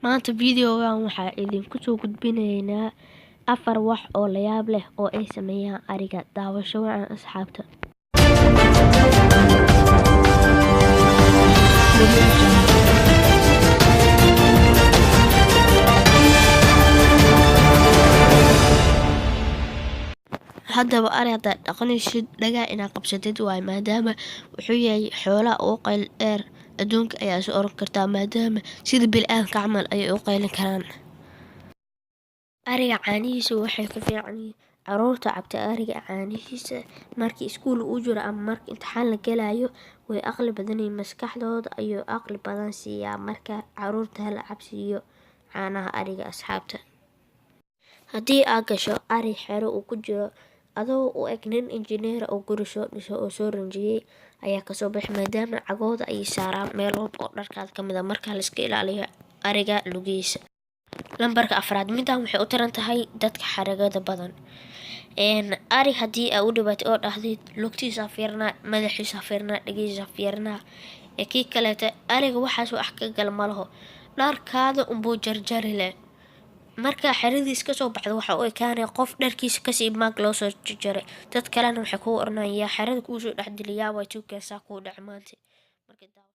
Maanta videogan waxaa idinku soo gudbinaynaa 4 wax oo la yaab leh oo ay sameeyaan ariga. Daawasho wacan asxaabta. haddaba ari haddaad dhaqanaysid dhagaa inaad qabsatid waay, maadaama wuxuu yahay xoolaha ugu qayl dheer adduunka ayaa is oran kartaa, maadaama sida bil'aanka camal ayay u qaylin karaan. ariga caanihiisa waxay ku fiican yihiin caruurta cabta. ariga caanihiisa markii iskuul uu jiro ama markii imtixaan la galayo way aqli badan yihiin, maskaxdooda ayuu aqli badan siiyaa. marka caruurta hala cabsiiyo caanaha ariga asxaabta. haddii aad gasho ari xero uu ku jiro adoo u eg nin injineer oo guri soo dhiso oo soo ranjiyey ayaa kasoo baxay, maadaama cagooda ay saaraan meel walba oo dharkaad ka mid a. markaa la iska ilaaliyo ariga lugihiisa. lambarka 4 midaan waxay u taran tahay dadka xaragada badan. ari haddii aa u dhibaatay oo dhahdid lugtiisa fiirnaa, madaxiisa fiirnaa, dhagihiisa fiirnaa, kii kaleeta ariga waxaas wax ka gal ma laho, dharkaada unbuu jarjari leh. marka xeradiis ka soo baxda waxa uu ekaanay qof dharkiisa kasii maag loo soo jarjaray. dad kalena waxay ku oranayaan yaa xerada kuusoo dhex diliyaa way tuugaysaa kuu dhac maanta.